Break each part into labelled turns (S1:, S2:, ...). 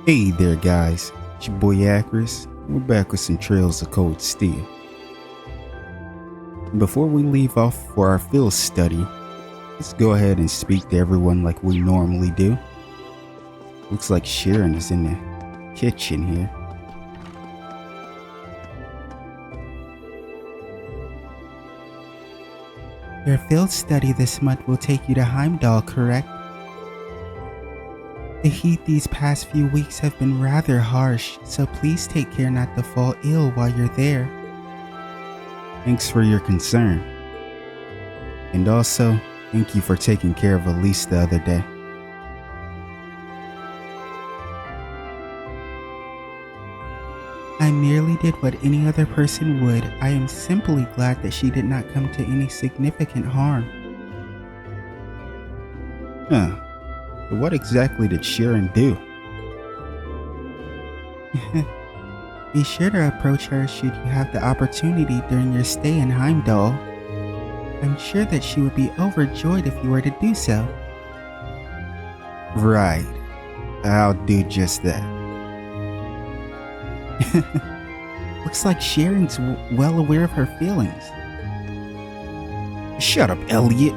S1: Hey there guys, it's your boy Acris. We're back with some Trails of Cold Steel. Before we leave off for our field study, let's go ahead and speak to everyone like we normally do. Looks like Sharon is in the kitchen here.
S2: Your field study this month will take you to Heimdallr, correct? The heat these past few weeks have been rather harsh, so please take care not to fall ill while you're there.
S1: Thanks for your concern. And also, thank you for taking care of ELISE the other day.
S2: I merely did what any other person would. I am simply glad that she did not come to any significant harm.
S1: Huh. But what exactly did Sharon do?
S2: Be sure to approach her should you have the opportunity during your stay in Heimdallr. I'm sure that she would be overjoyed if you were to do so.
S1: Right. I'll do just that.
S2: Looks like Sharon's well aware of her feelings.
S1: Shut up, Elliot.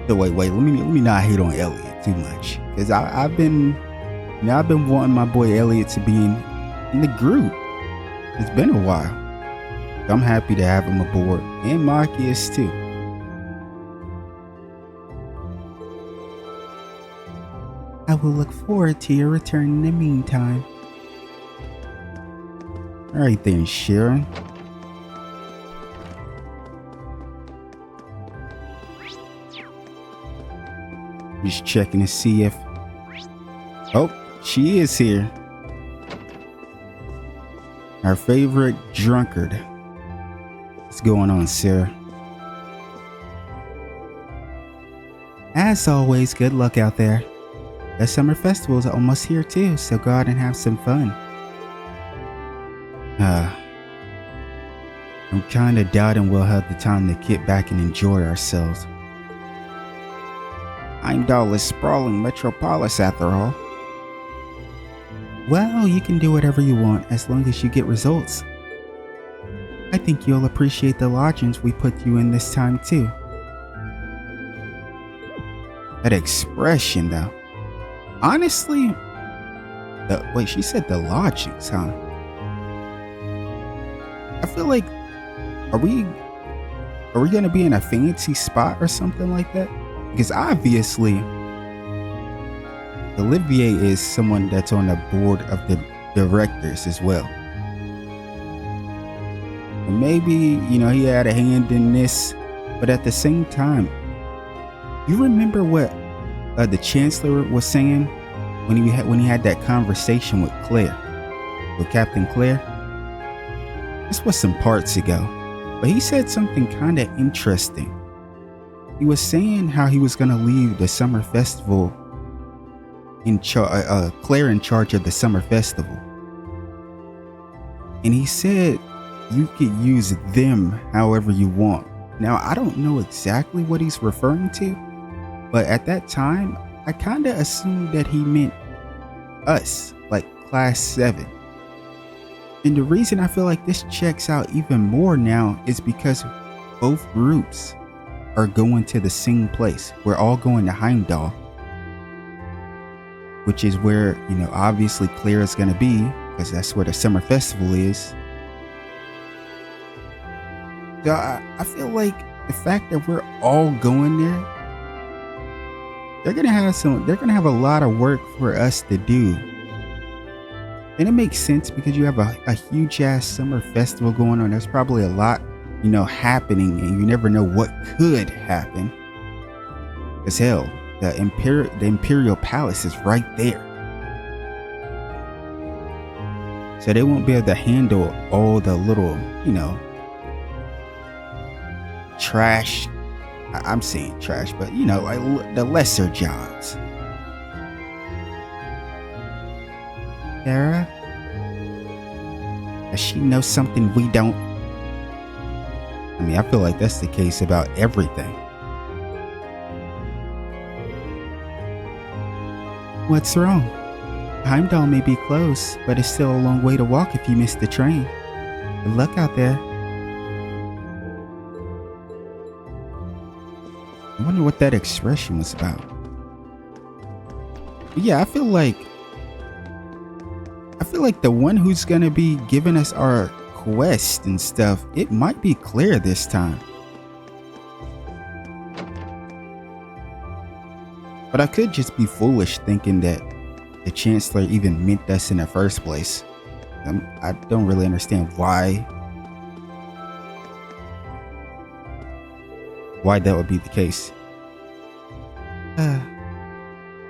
S1: So wait, let me not hate on Elliot too much, because I've been wanting my boy Elliot to be in the group. It's been a while. I'm happy to have him aboard, and Maki is too.
S2: I will look forward to your return in the meantime.
S1: Alright then, Sharon. Just checking to see if... Oh, she is here. Our favorite drunkard. What's going on, Sarah?
S2: As always, good luck out there. The summer festival is almost here too, so go out and have some fun.
S1: I'm kinda doubting we'll have the time to get back and enjoy ourselves. Heimdallr is sprawling metropolis after all.
S2: Well, you can do whatever you want as long as you get results. I think you'll appreciate the lodgings we put you in this time too.
S1: That expression though. Honestly, wait, she said the lodgings, huh? I feel like, are we gonna be in a fancy spot or something like that? Because obviously, Olivier is someone that's on the board of the directors as well. And maybe, you know, he had a hand in this, but at the same time, you remember what the Chancellor was saying when he had that conversation with Captain Claire? This was some parts ago, but he said something kind of interesting. He was saying how he was going to leave the summer festival Claire in charge of the summer festival. And he said you could use them however you want. Now, I don't know exactly what he's referring to, but at that time, I kind of assumed that he meant us, like class 7. And the reason I feel like this checks out even more now is because both groups are going to the same place. We're all going to Heimdallr, which is where, you know, obviously Claire is going to be, because that's where the summer festival is. So I feel like the fact that we're all going there, they're gonna have a lot of work for us to do. And it makes sense because you have a huge ass summer festival going on. There's probably a lot, you know, happening, and you never know what could happen. As hell, the Imperial Palace is right there. So they won't be able to handle all the little, you know, trash. I'm saying trash, but you know, like the lesser jobs.
S2: Sarah?
S1: Does she know something we don't? I mean, I feel like that's the case about everything.
S2: What's wrong? Heimdallr may be close, but it's still a long way to walk if you miss the train. Good luck out there.
S1: I wonder what that expression was about. But yeah, I feel like the one who's gonna be giving us our quest and stuff, it might be clear this time. But I could just be foolish thinking that the Chancellor even meant us in the first place. I don't really understand why that would be the case.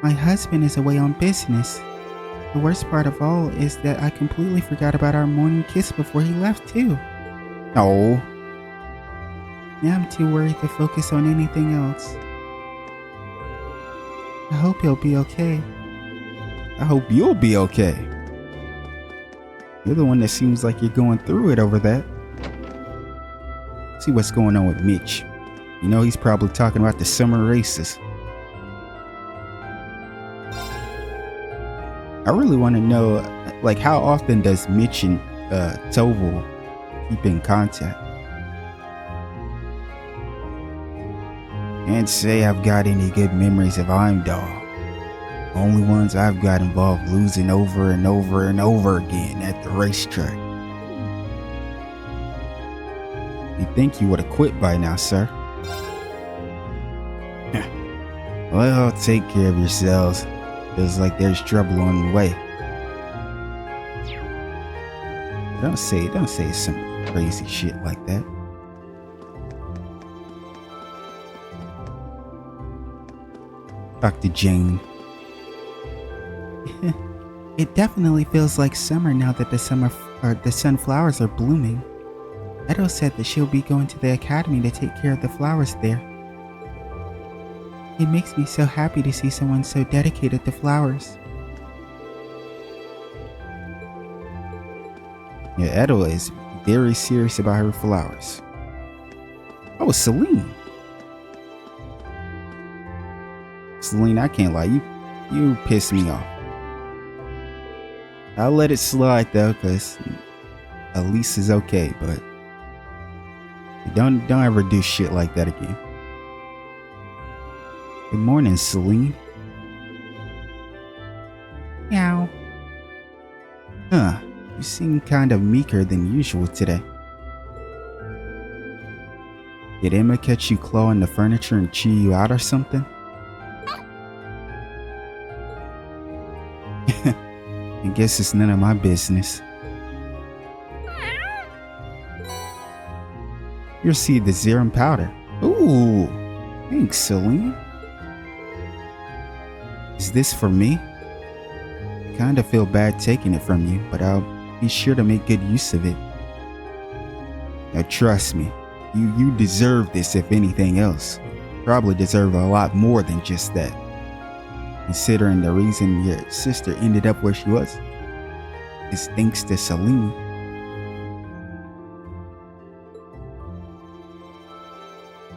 S2: My husband is away on business. The worst part of all is that I completely forgot about our morning kiss before he left too.
S1: Oh.
S2: Now I'm too worried to focus on anything else. I hope he'll be okay.
S1: I hope you'll be okay. You're the one that seems like you're going through it over that. See what's going on with Mitch. You know, he's probably talking about the summer races. I really want to know, like, how often does Mitch and ಠಃLove keep in contact? Can't say I've got any good memories of Heimdallr. Only ones I've got involved losing over and over and over again at the racetrack. You'd think you would have quit by now, sir. Well, take care of yourselves. Feels like there's trouble on the way. Don't say some crazy shit like that. Dr. Jane.
S2: It definitely feels like summer now that the sunflowers are blooming. Edo said that she'll be going to the academy to take care of the flowers there. It makes me so happy to see someone so dedicated to flowers.
S1: Yeah, Edo is very serious about her flowers. Oh, Celine. Celine, I can't lie, you piss me off. I'll let it slide though, cause ELISE is okay, but don't ever do shit like that again. Good morning, Celine.
S2: Meow.
S1: Huh, you seem kind of meeker than usual today. Did Emma catch you clawing the furniture and chew you out or something? I guess it's none of my business. You received the serum powder. Ooh, thanks, Celine. Is this for me? I kinda feel bad taking it from you, but I'll be sure to make good use of it. Now trust me, you deserve this if anything else. Probably deserve a lot more than just that. Considering the reason your sister ended up where she was is thanks to Celine.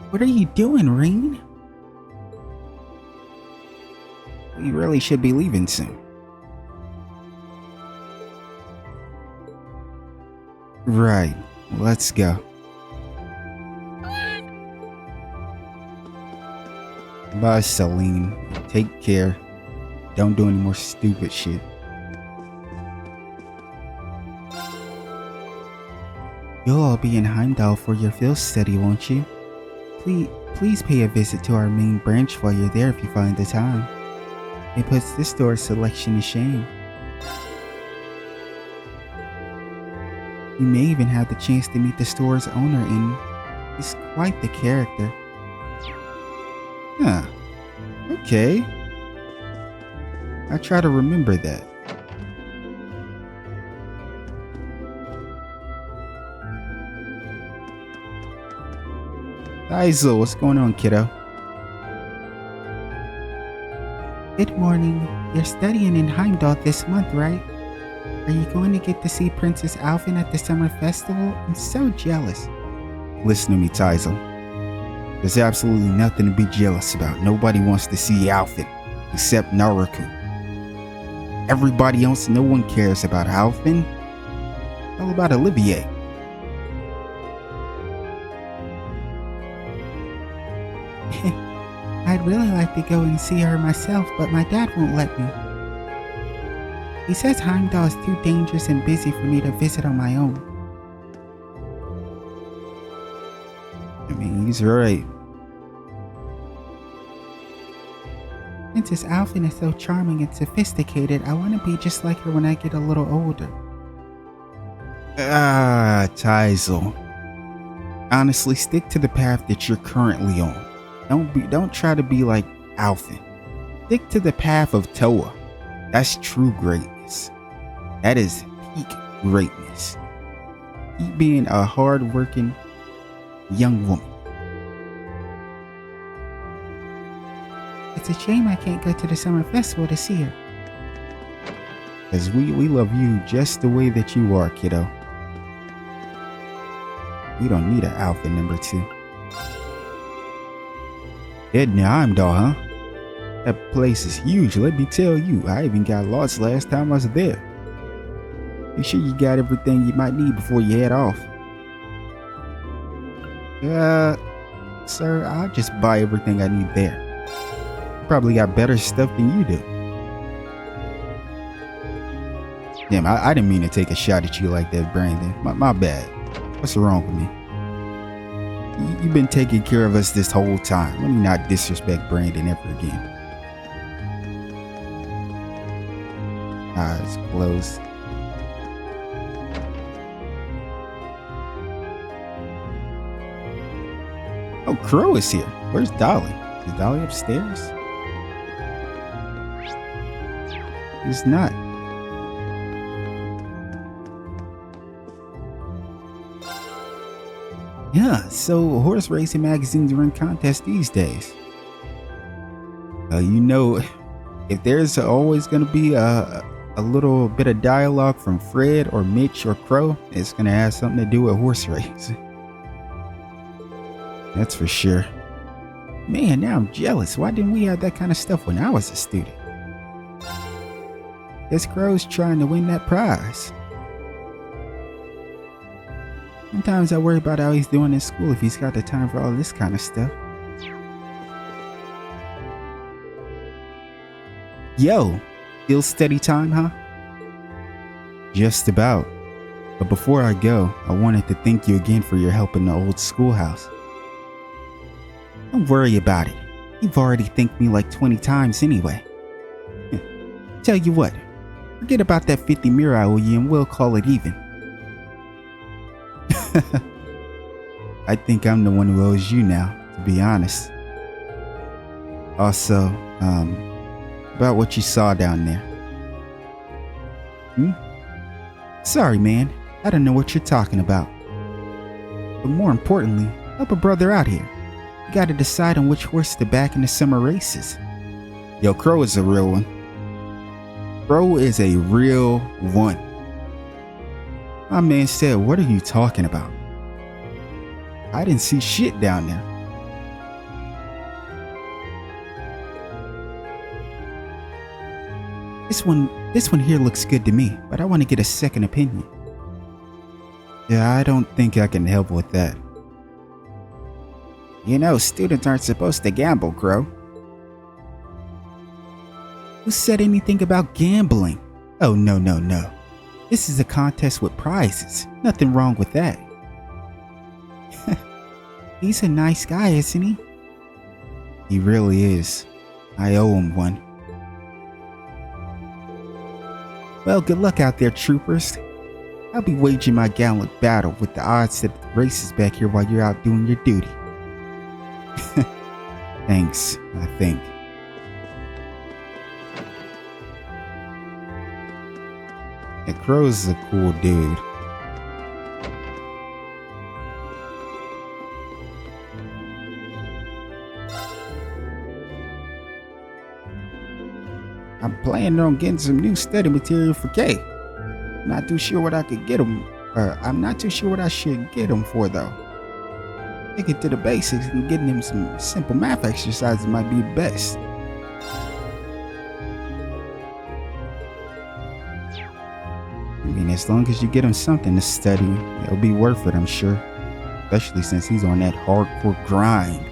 S2: What are you doing, Rain?
S1: We really should be leaving soon. Right, let's go. Bye, Celine. Take care. Don't do any more stupid shit.
S2: You'll all be in Heimdallr for your field study, won't you? Please pay a visit to our main branch while you're there if you find the time. It puts this store's selection to shame. You may even have the chance to meet the store's owner, and he's quite the character.
S1: Huh. Okay. I try to remember that. Aizo, what's going on, kiddo?
S2: Good morning. You're studying in Heimdallr this month, right? Are you going to get to see Princess Alphen at the summer festival? I'm so jealous.
S1: Listen to me, Taizo. There's absolutely nothing to be jealous about. Nobody wants to see Alphen, except Naruku. everybody else, no one cares about Alvin. All about Olivier.
S2: I'd really like to go and see her myself, but my dad won't let me. He says Heimdallr is too dangerous and busy for me to visit on my own.
S1: I mean, he's right.
S2: Princess Alvin is so charming and sophisticated, I want to be just like her when I get a little older.
S1: Teisel. Honestly, stick to the path that you're currently on. Don't try to be like Alvin. Stick to the path of Toa. That's true greatness. That is peak greatness. Keep being a hard-working young woman.
S2: It's a shame I can't go to the summer festival to see her.
S1: Because we love you just the way that you are, kiddo. We don't need an Alvin number 2. Heading to Heimdallr, huh? That place is huge, let me tell you. I even got lost last time I was there. Make sure you got everything you might need before you head off. Sir, I'll just buy everything I need there. Probably got better stuff than you do. Damn, I didn't mean to take a shot at you like that, Brandon. My bad. What's wrong with me? You've been taking care of us this whole time. Let me not disrespect Brandon ever again. Eyes closed. Oh, Crow is here. Where's Dolly? Is Dolly upstairs? It's not. Yeah, so horse racing magazines are in contest these days. You know, if there's always going to be a little bit of dialogue from Fred or Mitch or Crow, it's going to have something to do with horse racing. That's for sure. Man, now I'm jealous. Why didn't we have that kind of stuff when I was a student? This Crow's trying to win that prize. Sometimes I worry about how he's doing in school, if he's got the time for all this kind of stuff. Yo, still steady time, huh? Just about. But before I go, I wanted to thank you again for your help in the old schoolhouse. Don't worry about it. You've already thanked me like 20 times anyway. Tell you what, forget about that 50 mirror I owe you and we'll call it even. I think I'm the one who owes you now, to be honest. Also, about what you saw down there. Sorry, man. I don't know what you're talking about. But more importantly, help a brother out here. You gotta decide on which horse to back in the summer races. Yo, Crow is a real one. Crow is a real one. My man said, what are you talking about? I didn't see shit down there. This one here looks good to me, but I want to get a second opinion. Yeah, I don't think I can help with that. You know, students aren't supposed to gamble, Crow. Who said anything about gambling? Oh, no. This is a contest with prizes. Nothing wrong with that. He's a nice guy, isn't he? He really is. I owe him one. Well, good luck out there, troopers. I'll be waging my gallant battle with the odds that the races back here while you're out doing your duty. Thanks, I think. And Crow's a cool dude. I'm planning on getting some new study material for K. Not too sure what I could get him. I'm not too sure what I should get him for though. Sticking to the basics and getting him some simple math exercises might be best. mean, as long as you get him something to study, it'll be worth it, I'm sure. Especially since he's on that hardcore grind,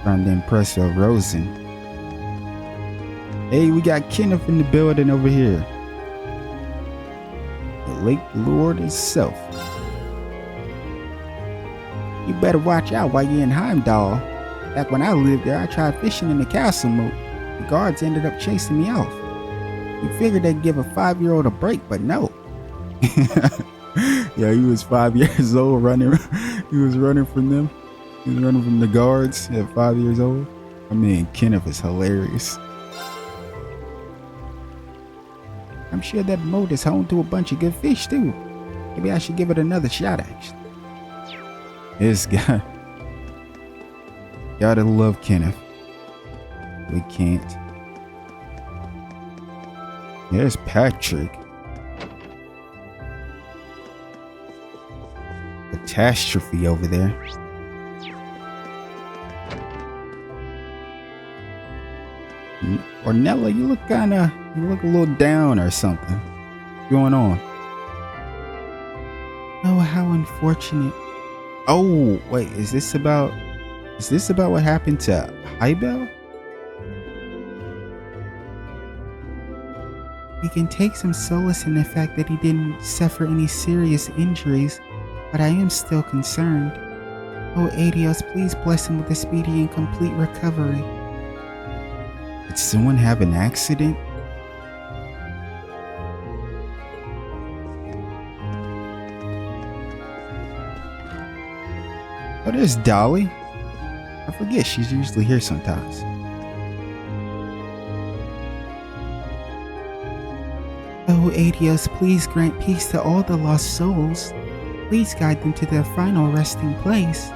S1: trying to impress Rosen. Hey, we got Kenneth in the building over here. The Lake Lord itself. You better watch out while you're in Heimdallr. Back when I lived there, I tried fishing in the castle moat. The guards ended up chasing me off. You figured they'd give a 5-year-old a break, but no. Yeah, he was 5 years old running. He was running from them. He was running from the guards at 5 years old. I mean, Kenneth is hilarious. I'm sure that moat is home to a bunch of good fish too. Maybe I should give it another shot, actually. This guy. Gotta love Kenneth. We can't. There's Patrick. Catastrophe over there. Ornella, you look a little down or something. What's going on?
S2: Oh, how unfortunate.
S1: Oh, wait, is this about what happened to Heimdallr?
S2: We can take some solace in the fact that he didn't suffer any serious injuries, but I am still concerned. Oh, Adios, please bless him with a speedy and complete recovery.
S1: Did someone have an accident? Oh, there's Dolly. I forget she's usually here sometimes.
S2: Oh, Adios, please grant peace to all the lost souls. Please guide them to their final resting place.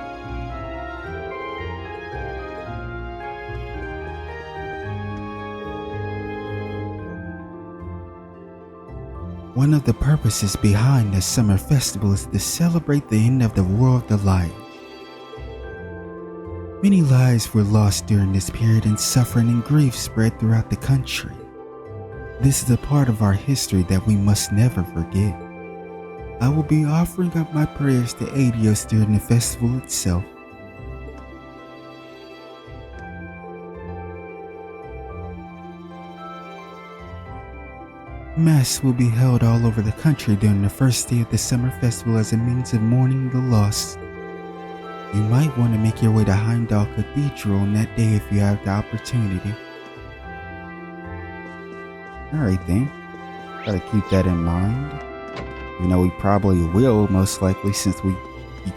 S1: One of the purposes behind the summer festival is to celebrate the end of the War of the Lions. Many lives were lost during this period, and suffering and grief spread throughout the country. This is a part of our history that we must never forget. I will be offering up my prayers to Adios during the festival itself. Mass will be held all over the country during the first day of the summer festival as a means of mourning the lost. You might want to make your way to Heimdallr Cathedral on that day if you have the opportunity. Alright then, gotta keep that in mind. You know, we probably will, most likely, since we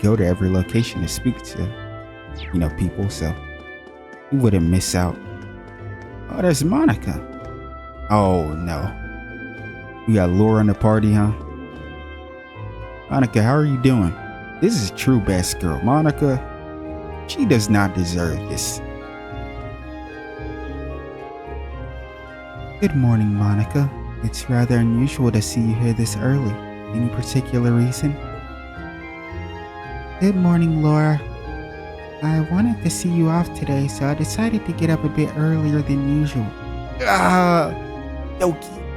S1: go to every location to speak to, people, so we wouldn't miss out. Oh, there's Monica. Oh no. We got Laura in the party, huh? Monica, how are you doing? This is true best girl. Monica, she does not deserve this.
S2: Good morning, Monica. It's rather unusual to see you here this early. Any particular reason? Good morning, Laura. I wanted to see you off today, so I decided to get up a bit earlier than usual.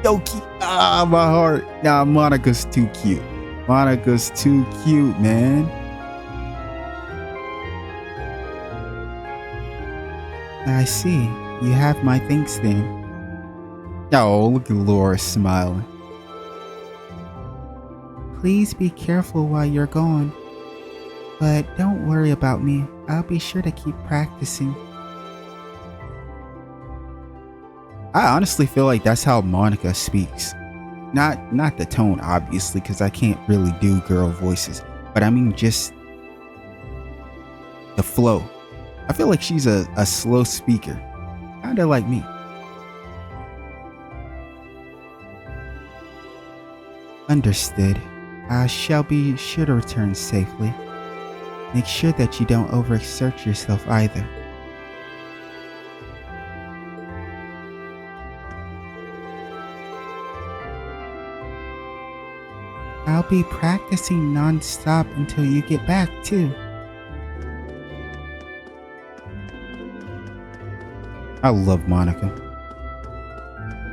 S1: Doki. My heart. Nah, Monica's too cute. Monica's too cute, man.
S2: I see. You have my thanks then.
S1: Oh, look at Laura smiling.
S2: Please be careful while you're gone. But don't worry about me. I'll be sure to keep practicing.
S1: I honestly feel like that's how Monica speaks. Not the tone, obviously, because I can't really do girl voices. But I mean just the flow. I feel like she's a slow speaker. Kinda like me.
S2: Understood. I shall be sure to return safely. Make sure that you don't overexert yourself either. I'll be practicing non-stop until you get back too.
S1: I love Monica.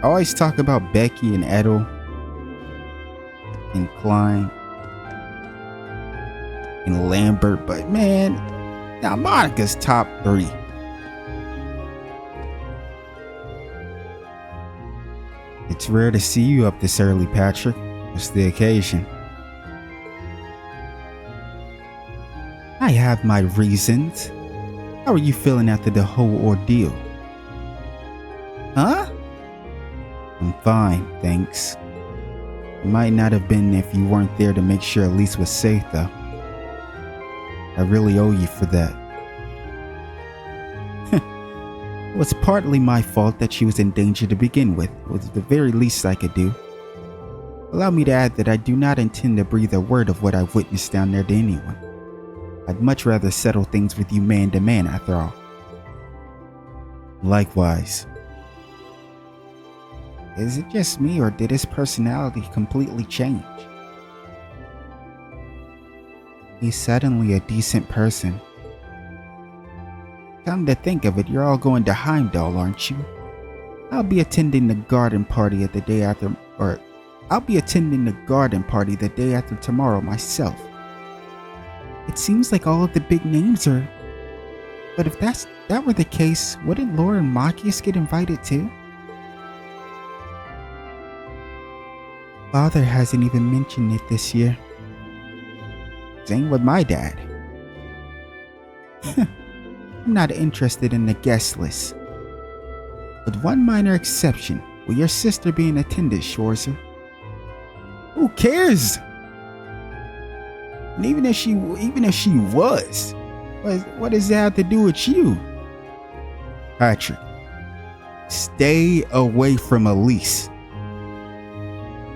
S1: I always talk about Becky and Edel. and Klein and Lambert, but man, now Monica's top 3. It's rare to see you up this early, Patrick. What's the occasion? I have my reasons. How are you feeling after the whole ordeal? Huh? I'm fine, thanks. It might not have been if you weren't there to make sure ELISE was safe, though. I really owe you for that. It was partly my fault that she was in danger to begin with. It was the very least I could do. Allow me to add that I do not intend to breathe a word of what I've witnessed down there to anyone. I'd much rather settle things with you man to man, after all. Likewise. Is it just me, or did his personality completely change? He's suddenly a decent person. Come to think of it, you're all going to Heimdallr, aren't you? I'll be attending the garden party the day after tomorrow myself. It seems like all of the big names are... But if that were the case, wouldn't Laura and Machias get invited too? Father hasn't even mentioned it this year. Same with my dad. I'm not interested in the guest list. With one minor exception, will your sister be in attendance, Schwarzer? Who cares? And even if she was, what does that have to do with you? Patrick, stay away from ELISE.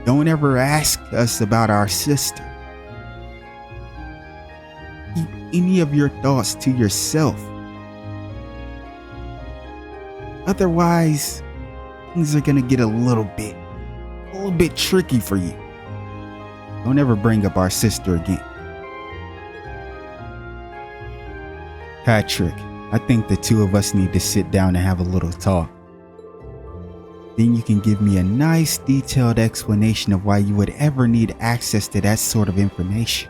S1: Don't ever ask us about our sister. Keep any of your thoughts to yourself. Otherwise, things are gonna get a little bit tricky for you. Don't ever bring up our sister again. Patrick, I think the two of us need to sit down and have a little talk. Then you can give me a nice detailed explanation of why you would ever need access to that sort of information.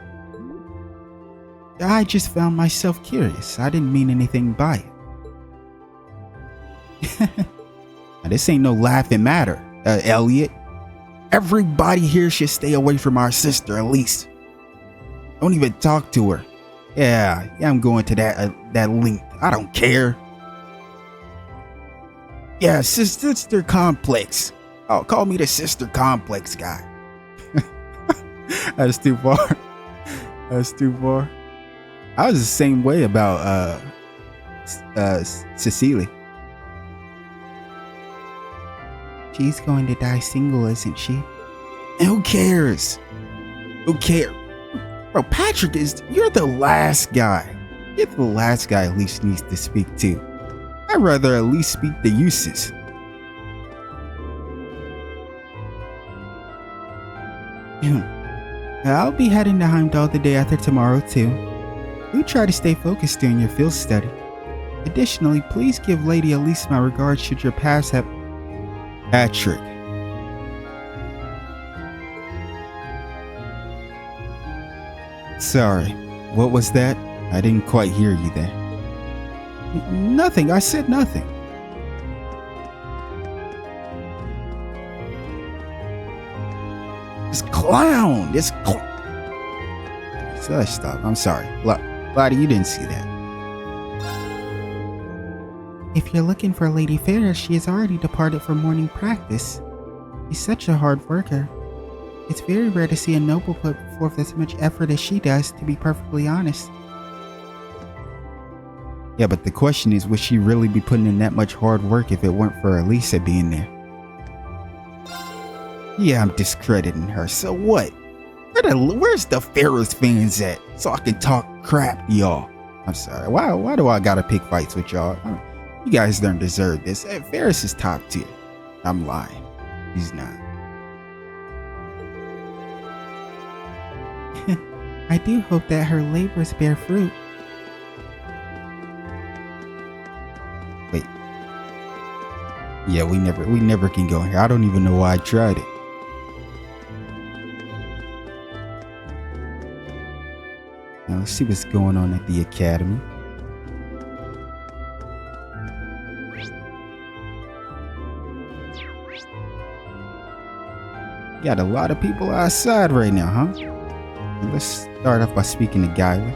S1: I just found myself curious. I didn't mean anything by it. Now, this ain't no laughing matter, Elliot. Everybody here should stay away from our sister, ELISE. Don't even talk to her. Yeah, I'm going to that link. I don't care. Yeah, sister complex. Oh, call me the sister complex guy. That's too far. That's too far. I was the same way about Cecily. She's going to die single, isn't she? And who cares? Who cares? Bro, Patrick, you're the last guy. You're the last guy ELISE needs to speak to. I'd rather at least speak to Eustace. I'll be heading to Heimdallr the day after tomorrow too. Do try to stay focused during your field study. Additionally, please give Lady ELISE my regards should your paths have... Patrick. Sorry, what was that? I didn't quite hear you there. Nothing, I said nothing. This clown. So stop, I'm sorry. Lottie, you didn't see that. If you're looking for Lady Farah, she has already departed for morning practice. She's such a hard worker. It's very rare to see a noble put forth as much effort as she does, to be perfectly honest. Yeah, but the question is, would she really be putting in that much hard work if it weren't for ELISE being there? Yeah, I'm discrediting her, so what? Where's the Ferris fans at? So I can talk crap to y'all. I'm sorry, why do I gotta pick fights with y'all? You guys don't deserve this. Ferris is top tier. I'm lying. He's not. I do hope that her labors bear fruit. Wait. Yeah, we never can go in here. I don't even know why I tried it. see what's going on at the academy. Got a lot of people outside right now, huh? Let's start off by speaking to Guyler.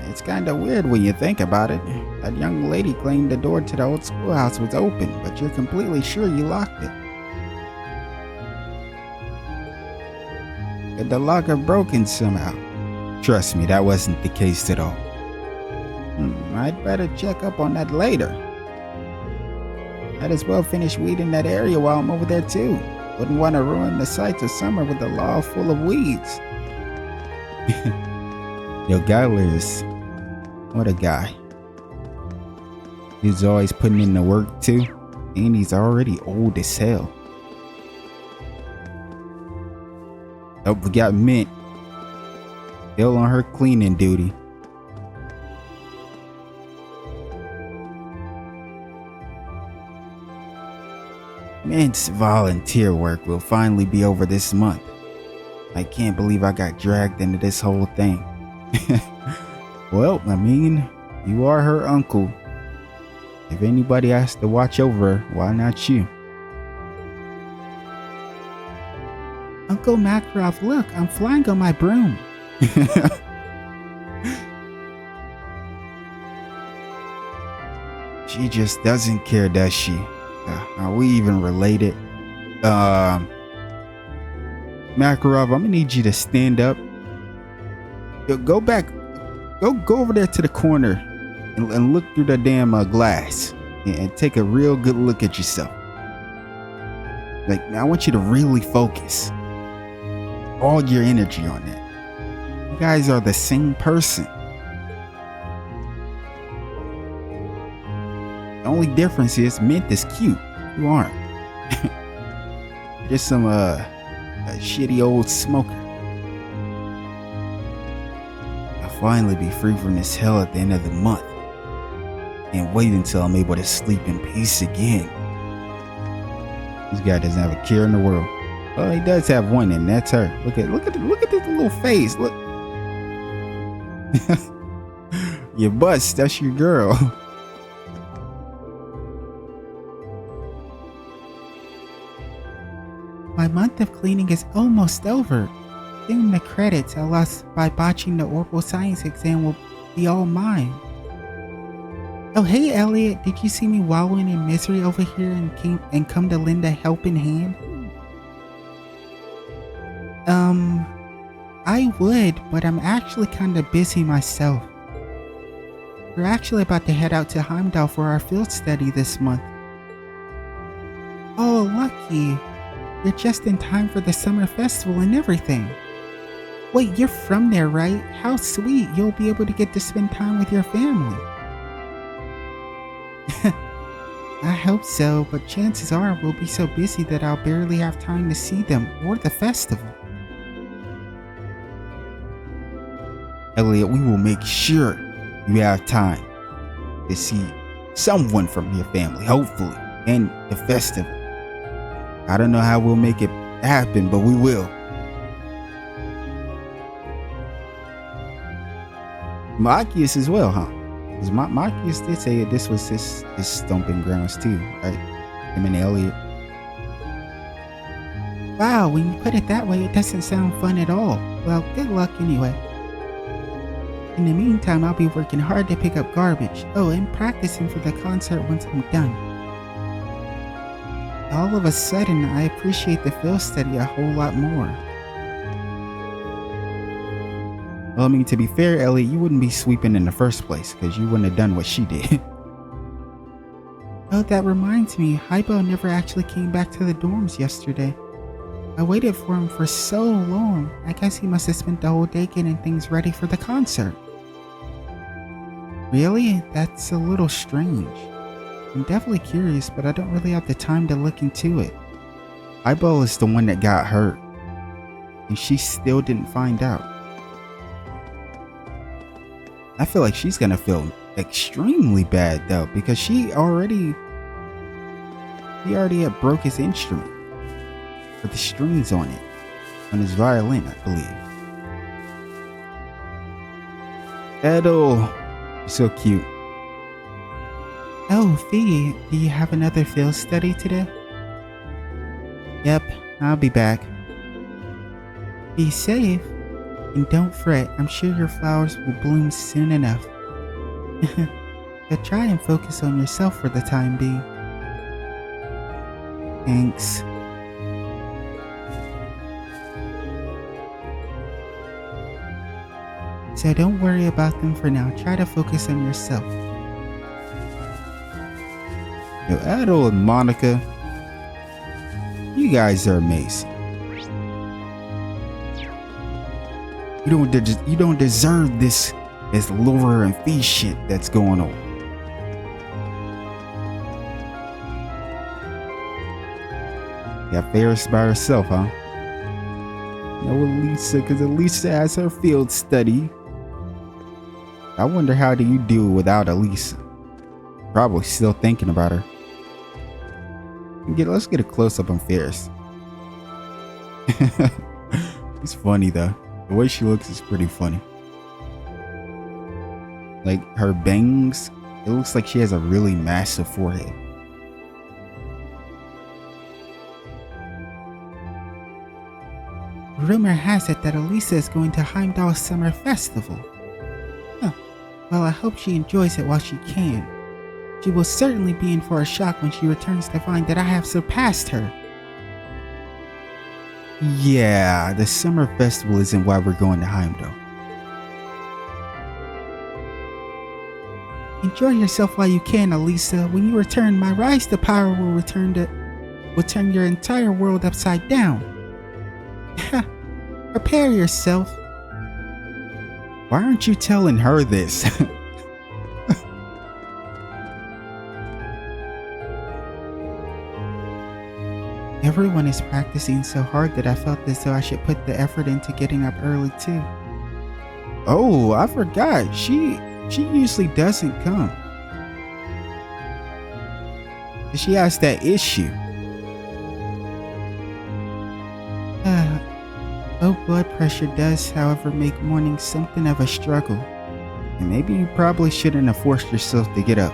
S1: It's kinda weird when you think about it. That young lady claimed the door to the old schoolhouse was open, but you're completely sure you locked it. Could the lock have broken somehow? Trust me, that wasn't the case at all. I'd better check up on that later. Might as well finish weeding that area while I'm over there too. Wouldn't want to ruin the sights of summer with the law full of weeds. Yo, Guyler is... what a guy. He's always putting in the work too. And he's already old as hell. Oh, we got Mint. Still on her cleaning duty. Mint's volunteer work will finally be over this month. I can't believe I got dragged into this whole thing. Well, I mean, you are her uncle. If anybody has to watch over her, why not you?
S2: Uncle Makarov, look, I'm flying on my broom.
S1: She just doesn't care, does she? Are we even related? Makarov, I'm gonna need you to stand up. Yo, go back. Go over there to the corner and look through the damn glass and take a real good look at yourself. Like, I want you to really focus all your energy on that. You guys are the same person. The only difference is Mint is cute. You aren't. Just some a shitty old smoker. I'll finally be free from this hell at the end of the month. And wait until I'm able to sleep in peace again. This guy doesn't have a care in the world. Oh, he does have one, and that's her. Look at this little face. Look. Your bust, that's your girl.
S2: My month of cleaning is almost over. Soon the credits I lost by botching the oral science exam will be all mine. Oh hey Elliot, did you see me wallowing in misery over here and come to lend a helping hand? I would, but I'm actually kinda busy myself. We're actually about to head out to Heimdallr for our field study this month. Oh, lucky. You're just in time for the summer festival and everything. Wait, you're from there, right? How sweet. You'll be able to get to spend time with your family. I hope so, but chances are we'll be so busy that I'll barely have time to see them or the festival.
S1: Elliot, we will make sure you have time to see someone from your family, hopefully, and the festival. I don't know how we'll make it happen, but we will. Machias as well, huh? Because Machias did say this was his stomping grounds too, right? Him and Elliot.
S2: Wow, when you put it that way, it doesn't sound fun at all. Well, good luck anyway. In the meantime, I'll be working hard to pick up garbage. Oh, and practicing for the concert once I'm done. All of a sudden, I appreciate the field study a whole lot more.
S1: Well, I mean, to be fair, Elliot, you wouldn't be sweeping in the first place because you wouldn't have done what she did.
S2: Oh, that reminds me, Hypo never actually came back to the dorms yesterday. I waited for him for so long. I guess he must have spent the whole day getting things ready for the concert. Really? That's a little strange. I'm definitely curious, but I don't really have the time to look into it.
S1: Hypo is the one that got hurt, and she still didn't find out. I feel like she's gonna feel extremely bad though, because she already had broke his instrument with the strings on it, on his violin, I believe. Edel, you're so cute.
S2: Oh, Fee, do you have another field study today? Yep, I'll be back. Be safe, and don't fret. I'm sure your flowers will bloom soon enough. But try and focus on yourself for the time being.
S1: Thanks.
S2: So don't worry about them for now. Try to focus on yourself.
S1: Yo, Adol and Monica, you guys are amazing. You don't deserve this lure and fee shit that's going on. Got Ferris by herself, huh? No, Elisa, because Elisa has her field study. I wonder how do you do without Elisa? Probably still thinking about her. Let's get a close up on Ferris. It's funny though. The way she looks is pretty funny. Like her bangs, it looks like she has a really massive forehead.
S2: Rumor has it that Elisa is going to Heimdallr Summer Festival. Huh. Well, I hope she enjoys it while she can. She will certainly be in for a shock when she returns to find that I have surpassed her.
S1: Yeah, the summer festival isn't why we're going to Heimdallr.
S2: Enjoy yourself while you can, Elisa. When you return, my rise to power will turn your entire world upside down. Prepare yourself.
S1: Why aren't you telling her this?
S2: Everyone is practicing so hard that I felt as though I should put the effort into getting up early too.
S1: Oh, I forgot. She usually doesn't come. She has that issue.
S2: Low blood pressure does, however, make morning something of a struggle.
S1: And maybe you probably shouldn't have forced yourself to get up.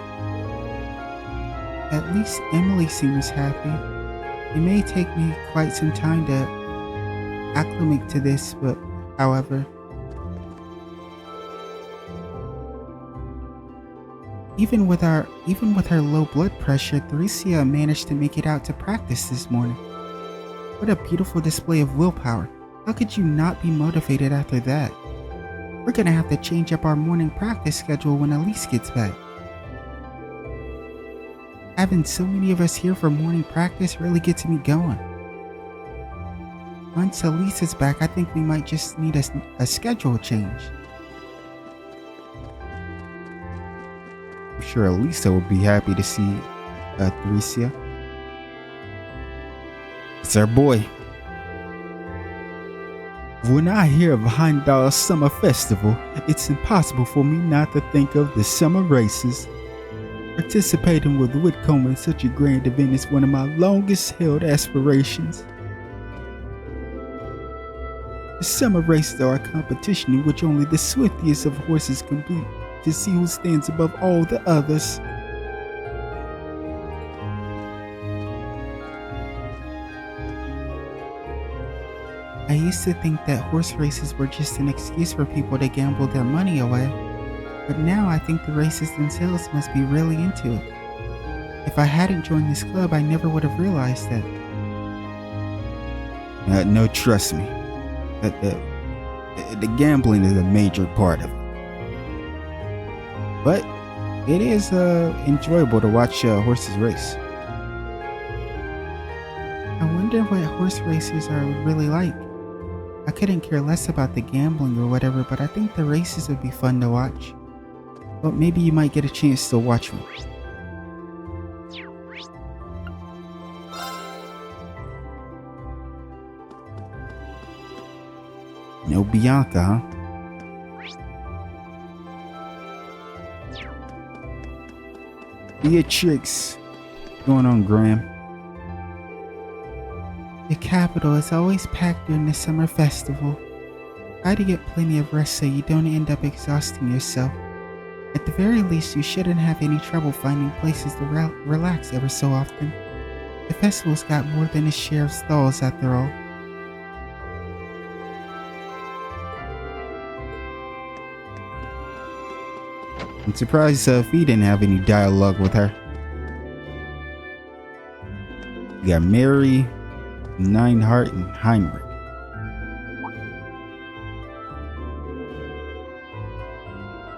S2: At least Emily seems happy. It may take me quite some time to acclimate to this, but however, even with her low blood pressure, Theresia managed to make it out to practice this morning. What a beautiful display of willpower. How could you not be motivated after that? We're gonna have to change up our morning practice schedule when Elise gets back. Having so many of us here for morning practice really gets me going. Once Elise is back, I think we might just need a schedule change.
S1: I'm sure Elisa would be happy to see Theresia. It's our boy. When I hear of Heimdallr Summer Festival, it's impossible for me not to think of the summer races. Participating with Whitcomb in such a grand event is one of my longest held aspirations. The summer races are a competition in which only the swiftest of horses compete to see who stands above all the others.
S2: I used to think that horse races were just an excuse for people to gamble their money away, but now I think the races themselves must be really into it. If I hadn't joined this club, I never would have realized that.
S1: No, trust me. The gambling is a major part of it. But it is enjoyable to watch horses race.
S2: I wonder what horse racers are really like. I couldn't care less about the gambling or whatever, but I think the races would be fun to watch.
S1: Well, maybe you might get a chance to watch one. No Bianca, huh? Beatrix. What's going on, Graham?
S2: The capital is always packed during the summer festival. Try to get plenty of rest so you don't end up exhausting yourself. At the very least, you shouldn't have any trouble finding places to relax ever so often. The festival's got more than its share of stalls after all.
S1: I'm surprised Fee didn't have any dialogue with her. You got Mary, Nineheart, and Heinrich.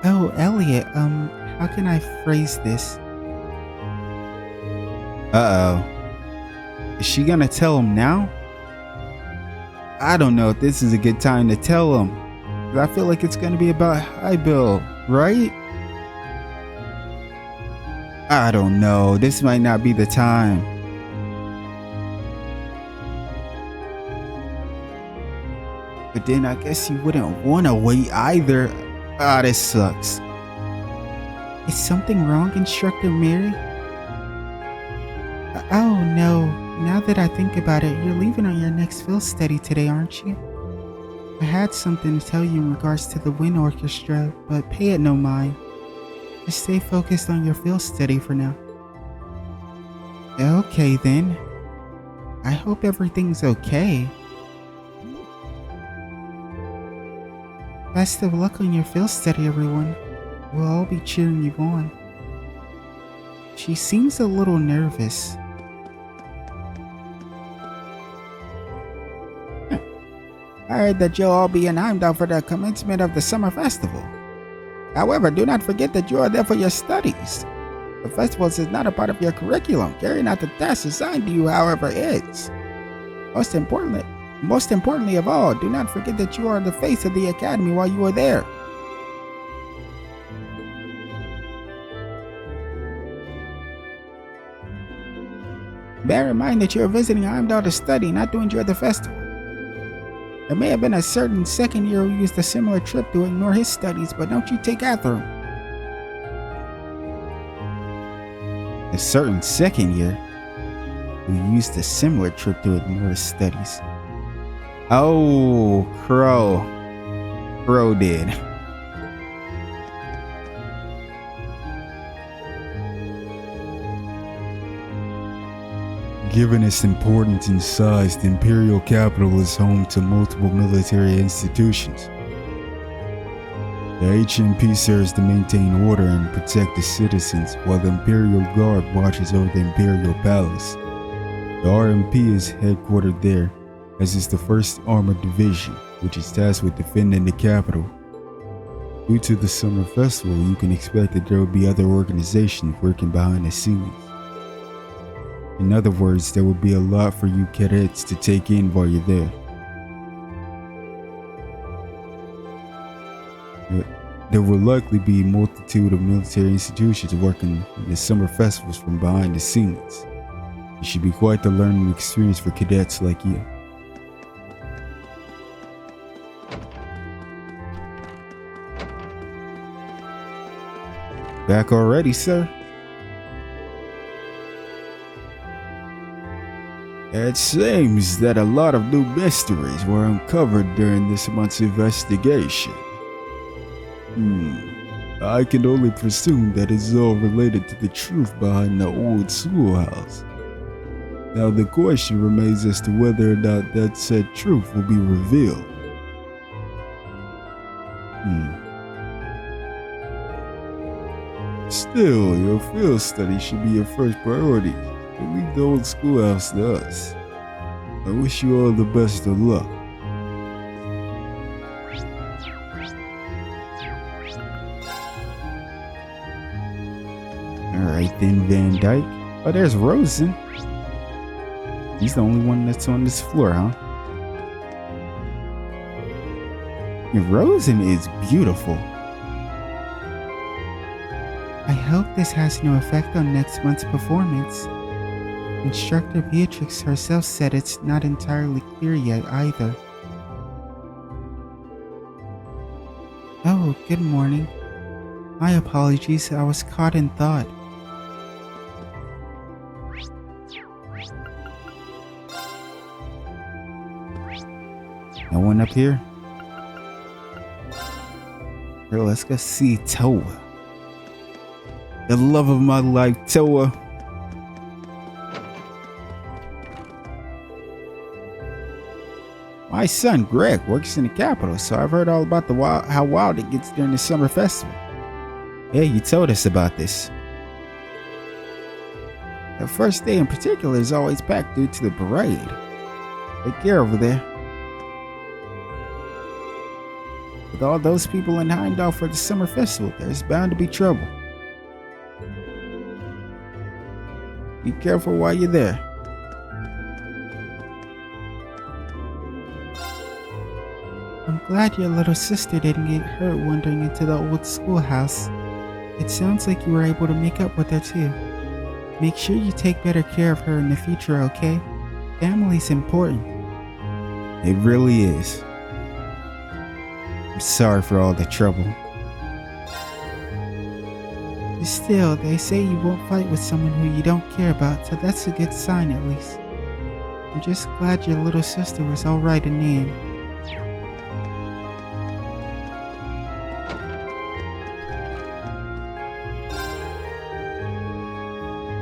S2: Oh, Elliot, how can I phrase this?
S1: Uh-oh. Is she gonna tell him now? I don't know if this is a good time to tell him. I feel like it's gonna be about Heimdallr, right? I don't know. This might not be the time. But then I guess you wouldn't want to wait either. Ah, this sucks.
S2: Is something wrong, Instructor Mary? Oh no, now that I think about it, you're leaving on your next field study today, aren't you? I had something to tell you in regards to the wind orchestra, but pay it no mind. Just stay focused on your field study for now. Okay then. I hope everything's okay. Best of luck on your field study, everyone. We'll all be cheering you on. She seems a little nervous.
S1: I heard that you'll all be in Heimdallr for the commencement of the summer festival. However, do not forget that you are there for your studies. The festival is not a part of your curriculum. Carrying out the tasks assigned to you, however, is. Most importantly of all, do not forget that you are the face of the academy while you are there. Bear in mind that you are visiting Heimdallr to study, not to enjoy the festival. There may have been a certain second year who used a similar trip to ignore his studies, but don't you take after him. A certain second year who used a similar trip to ignore his studies. Oh, Crow. Crow did. Given its importance and size, the imperial capital is home to multiple military institutions. The HMP serves to maintain order and protect the citizens, while the Imperial Guard watches over the Imperial Palace. The RMP is headquartered there, as is the 1st Armored Division, which is tasked with defending the capital. Due to the summer festival, you can expect that there will be other organizations working behind the scenes. In other words, there will be a lot for you cadets to take in while you're there. There will likely be a multitude of military institutions working in the summer festivals from behind the scenes. It should be quite the learning experience for cadets like you. Back already, sir? It seems that a lot of new mysteries were uncovered during this month's investigation. I can only presume that it's all related to the truth behind the old schoolhouse. Now the question remains as to whether or not that said truth will be revealed. Still, your field study should be your first priority. But leave the old schoolhouse to us. I wish you all the best of luck. Alright then, Van Dyke. Oh, there's Rosen. He's the only one that's on this floor, huh? And Rosen is beautiful.
S2: I hope this has no effect on next month's performance. Instructor Beatrix herself said it's not entirely clear yet either. Oh, good morning. My apologies, I was caught in thought.
S1: No one up here? Girl, let's go see Toa. The love of my life, Toa. My son Greg works in the capital, so I've heard all about how wild it gets during the summer festival. Yeah, you told us about this. The first day in particular is always packed due to the parade. Take care over there. With all those people in Heimdallr for the summer festival, there's bound to be trouble. Be careful while you're there.
S2: I'm glad your little sister didn't get hurt wandering into the old schoolhouse. It sounds like you were able to make up with her too. Make sure you take better care of her in the future, okay? Family's important.
S1: It really is. I'm sorry for all the trouble.
S2: Still, they say you won't fight with someone who you don't care about, so that's a good sign at least. I'm just glad your little sister was alright in the end.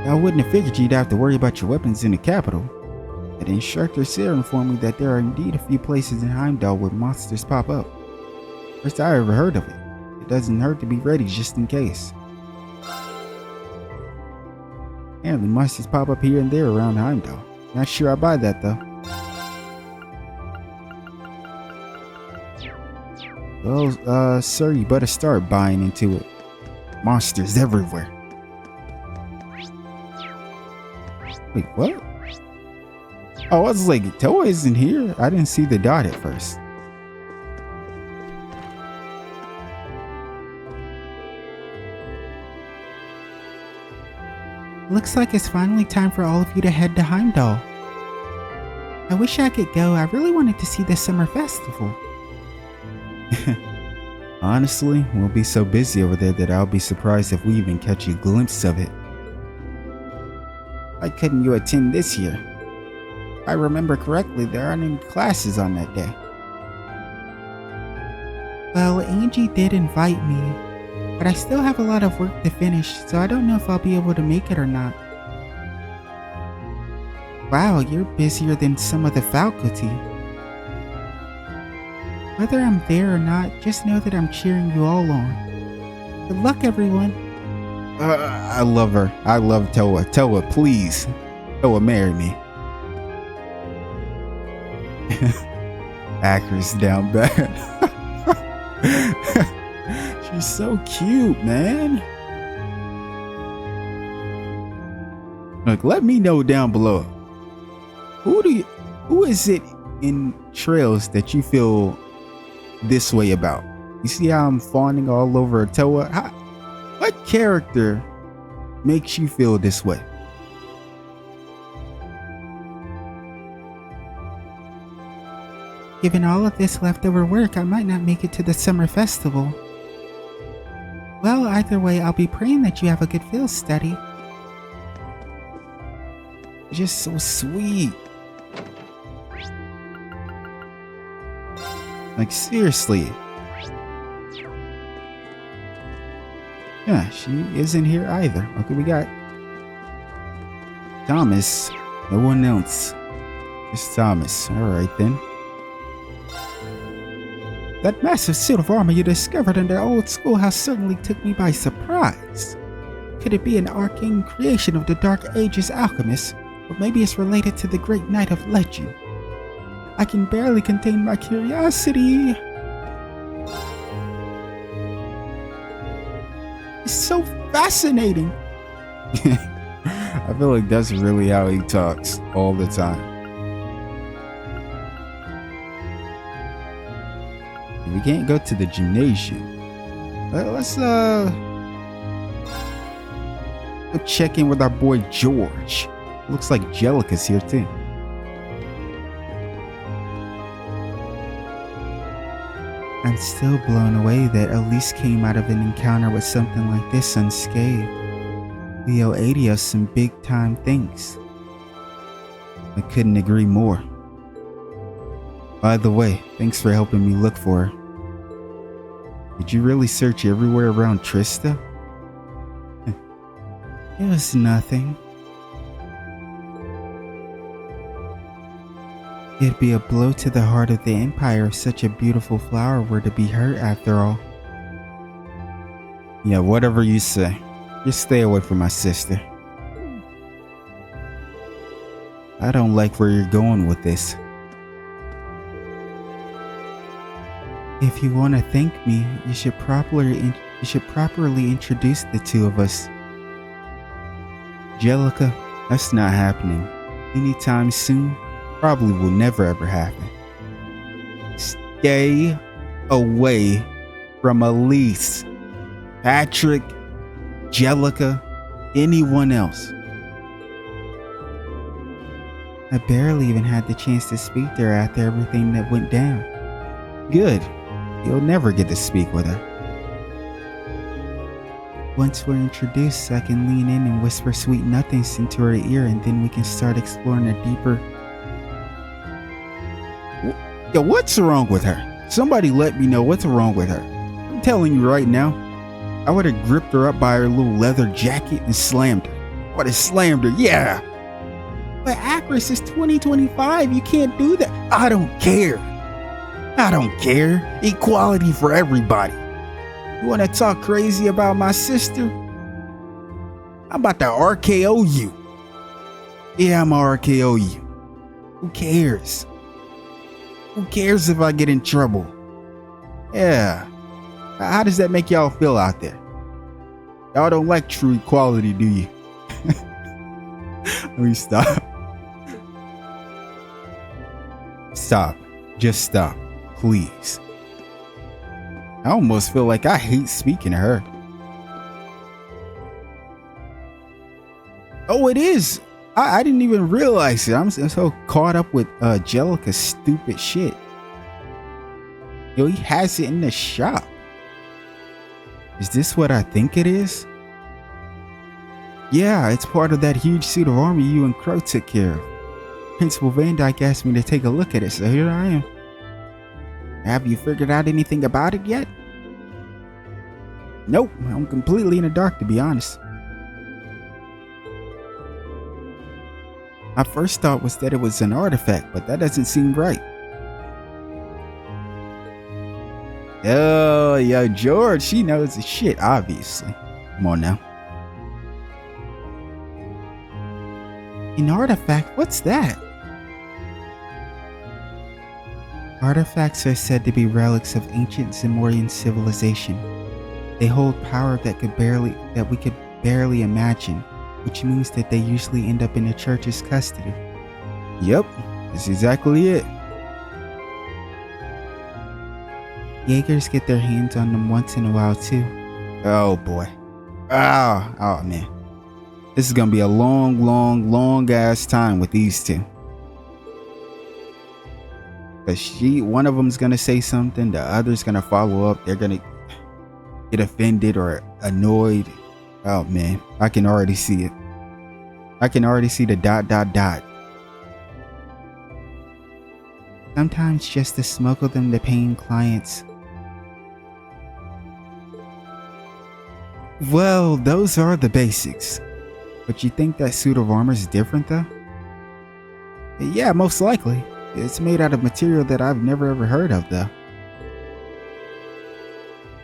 S1: I wouldn't have figured you'd have to worry about your weapons in the capital. But instructor Sarah informed me that there are indeed a few places in Heimdallr where monsters pop up. First I ever heard of it. It doesn't hurt to be ready just in case. Apparently monsters pop up here and there around Heimdallr. Not sure I buy that though. Well, sir, you better start buying into it. Monsters everywhere. Wait, what? Oh, I was like, Toa isn't here? I didn't see the dot at first.
S2: Looks like it's finally time for all of you to head to Heimdallr. I wish I could go. I really wanted to see the summer festival.
S1: Honestly, we'll be so busy over there that I'll be surprised if we even catch a glimpse of it. Why couldn't you attend this year? If I remember correctly, there aren't any classes on that day.
S2: Well, Angie did invite me, but I still have a lot of work to finish, so I don't know if I'll be able to make it or not. Wow, you're busier than some of the faculty. Whether I'm there or not, just know that I'm cheering you all on. Good luck, everyone.
S1: I love her. I love Toa. Toa, please. Toa, marry me. Actress down bad. She's so cute, man. Look, let me know down below. Who is it in Trails that you feel this way about? You see how I'm fawning all over Toa? What character makes you feel this way?
S2: Given all of this leftover work, I might not make it to the summer festival. Well, either way, I'll be praying that you have a good field study.
S1: You're just so sweet. Like, seriously. Yeah, she isn't here either. Okay, we got Thomas. No one else. Just Thomas. Alright then.
S2: That massive suit of armor you discovered in the old schoolhouse certainly took me by surprise. Could it be an arcane creation of the Dark Ages alchemist? Or maybe it's related to the great knight of legend. I can barely contain my curiosity. It's so fascinating.
S1: I feel like that's really how he talks all the time. We can't go to the gymnasium. Let's go check in with our boy George. Looks like Jellica's here too.
S2: I'm still blown away that ELISE came out of an encounter with something like this unscathed. We owe Adios some big time thanks.
S1: I couldn't agree more. By the way, thanks for helping me look for her. Did you really search everywhere around Trista?
S2: It was nothing. It'd be a blow to the heart of the Empire if such a beautiful flower were to be hurt after all.
S1: Yeah, whatever you say. Just stay away from my sister. I don't like where you're going with this.
S2: If you want to thank me, you should properly introduce the two of us.
S1: Jellica, that's not happening. Anytime soon. Probably will never ever happen. Stay away from ELISE, Patrick, Jellica, anyone else.
S2: I barely even had the chance to speak to her after everything that went down.
S1: Good. You'll never get to speak with her.
S2: Once we're introduced, I can lean in and whisper sweet nothings into her ear, and then we can start exploring a deeper...
S1: Yo, what's wrong with her? Somebody let me know what's wrong with her. I'm telling you right now, I would have gripped her up by her little leather jacket and slammed her. I would have slammed her, yeah.
S2: But Acris is 2025, you can't do that.
S1: I don't care. I don't care. Equality for everybody. You want to talk crazy about my sister? I'm about to RKO you. Yeah, I'm gonna RKO you. Who cares? Who cares if I get in trouble? Yeah. How does that make y'all feel out there? Y'all don't like true equality, do you? Let me stop. Stop. Just stop. Please. I almost feel like I hate speaking to her. Oh, it is. I didn't even realize it. I'm so caught up with Jellica's stupid shit. Yo, he has it in the shop. Is this what I think it is? Yeah, it's part of that huge suit of armor you and Crow took care of. Principal Van Dyke asked me to take a look at it, so here I am. Have you figured out anything about it yet? Nope, I'm completely in the dark, to be honest. My first thought was that it was an artifact, but that doesn't seem right. Oh, yo, George, she knows the shit, obviously. Come on now.
S2: An artifact? What's that? Artifacts are said to be relics of ancient Zemorian civilization. They hold power that we could barely imagine, which means that they usually end up in the church's custody.
S1: Yep, that's exactly it.
S2: Jaegers get their hands on them once in a while too.
S1: Oh boy. Oh man. This is gonna be a long ass time with these two. Cause one of them's gonna say something, the other's gonna follow up, they're gonna get offended or annoyed. Oh man, I can already see it. I can already see the ...
S2: Sometimes just to smuggle them to paying clients.
S1: Well, those are the basics. But you think that suit of armor is different though? Yeah, most likely. It's made out of material that I've never ever heard of though.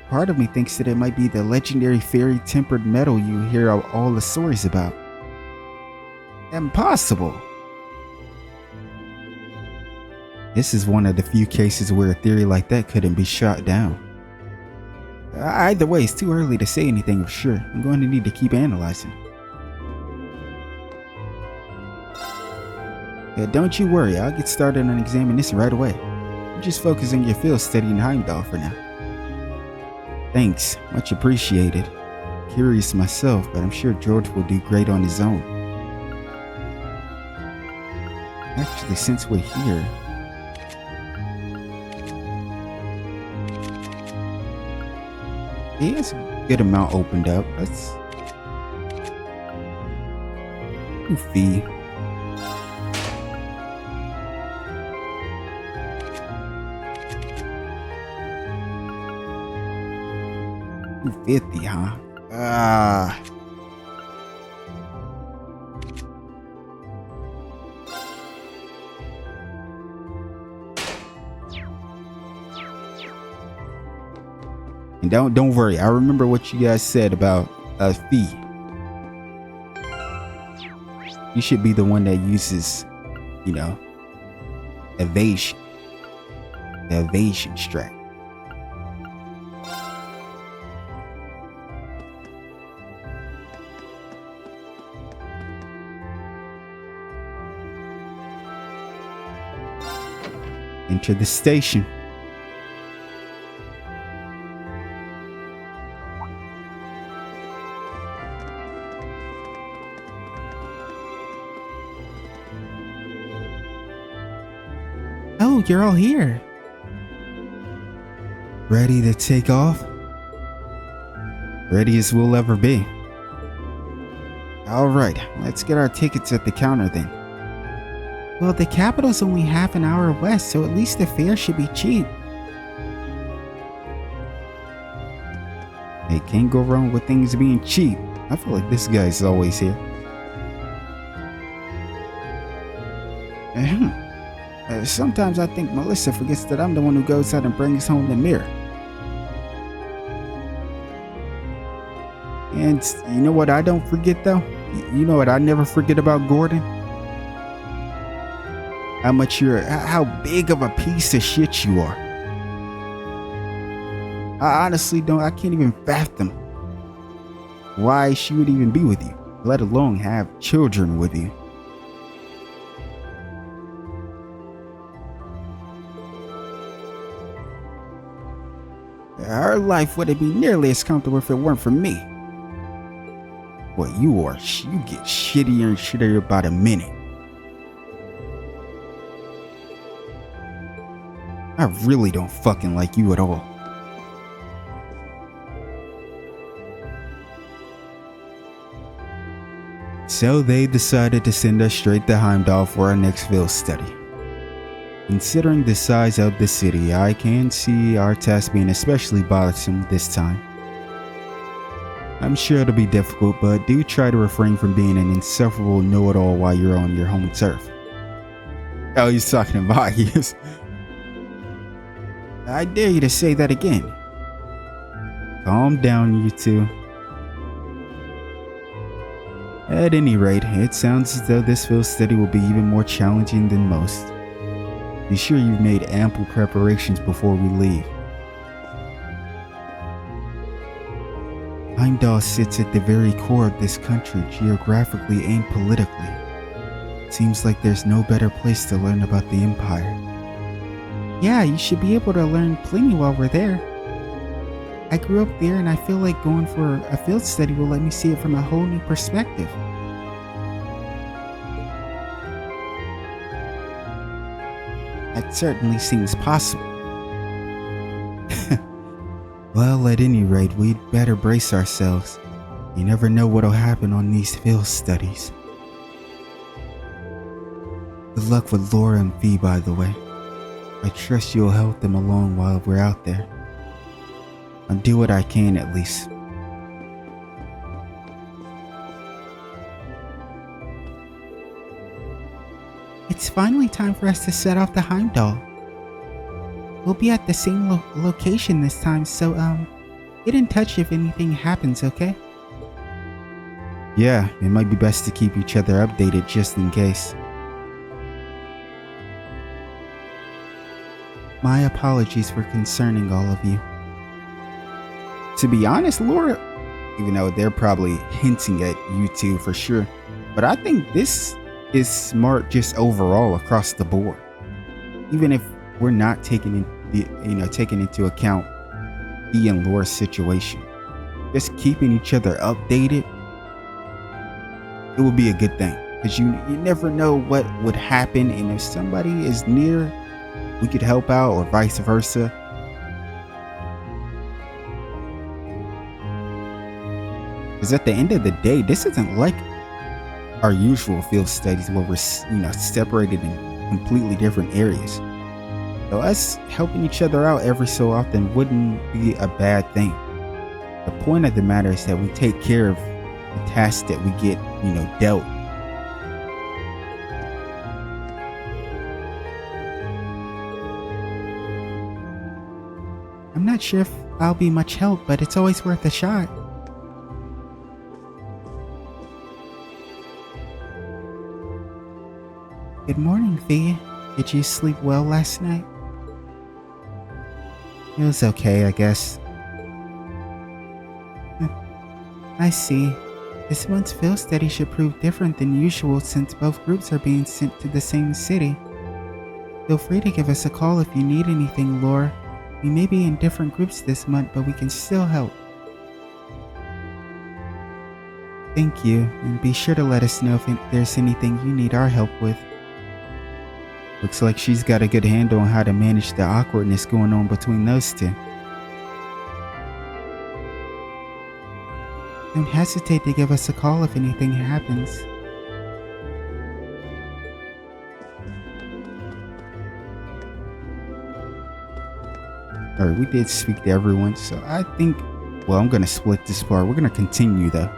S1: Part of me thinks that it might be the legendary fairy tempered metal you hear all the stories about. Impossible. This is one of the few cases where a theory like that couldn't be shot down. Either way, it's too early to say anything for sure. I'm going to need to keep analyzing. Yeah, don't you worry, I'll get started on examining this right away. You just focus on your field studying Heimdallr for now. Thanks, much appreciated. Curious myself, but I'm sure George will do great on his own. Actually, since we're here, he has a good amount opened up. Let's fee. 50, huh? And don't worry, I remember what you guys said about a fee. You should be the one that uses, evasion. The evasion strat. Enter the station.
S2: Oh, you're all here.
S1: Ready to take off? Ready as we'll ever be. Alright, let's get our tickets at the counter then.
S2: Well, the capital's only half an hour west, so at least the fare should be cheap.
S1: Hey, can't go wrong with things being cheap. I feel like this guy's always here. Sometimes I think Melissa forgets that I'm the one who goes out and brings home the mirror. And you know what I don't forget though? You know what I never forget about Gordon? How big of a piece of shit you are. I honestly I can't even fathom why she would even be with you, let alone have children with you. Her life wouldn't be nearly as comfortable if it weren't for me. What you get shittier and shittier by the minute. I really don't fucking like you at all. So they decided to send us straight to Heimdallr for our next field study. Considering the size of the city, I can see our task being especially bothersome this time. I'm sure it'll be difficult, but do try to refrain from being an insufferable know-it-all while you're on your home turf. Oh, he's talking about you. I dare you to say that again. Calm down, you two. At any rate, it sounds as though this field study will be even more challenging than most. Be sure you've made ample preparations before we leave. Heimdallr sits at the very core of this country, geographically and politically. Seems like there's no better place to learn about the Empire.
S2: Yeah, you should be able to learn plenty while we're there. I grew up there and I feel like going for a field study will let me see it from a whole new perspective.
S1: That certainly seems possible. Well, at any rate, we'd better brace ourselves. You never know what'll happen on these field studies. Good luck with Laura and Fee, by the way. I trust you'll help them along while we're out there. I'll do what I can at least.
S2: It's finally time for us to set off to Heimdallr. We'll be at the same location this time, so get in touch if anything happens, okay?
S1: Yeah, it might be best to keep each other updated just in case.
S2: My apologies for concerning all of you.
S1: To be honest, Laura, even though they're probably hinting at you two for sure, but I think this is smart just overall across the board. Even if we're not taking into account Fee and Laura's situation, just keeping each other updated, it would be a good thing, because you never know what would happen, and if somebody is near, we could help out, or vice versa. Because at the end of the day, this isn't like our usual field studies where we're separated in completely different areas. So us helping each other out every so often wouldn't be a bad thing. The point of the matter is that we take care of the tasks that we get, dealt.
S2: I'm not sure if I'll be much help, but it's always worth a shot. Good morning, Fee. Did you sleep well last night?
S1: It was okay, I guess.
S2: I see. This month's field study should prove different than usual since both groups are being sent to the same city. Feel free to give us a call if you need anything, Laura. We may be in different groups this month, but we can still help.
S1: Thank you, and be sure to let us know if there's anything you need our help with. Looks like she's got a good handle on how to manage the awkwardness going on between those two.
S2: Don't hesitate to give us a call if anything happens.
S1: Alright, we did speak to everyone, so I think, I'm going to split this part. We're going to continue though.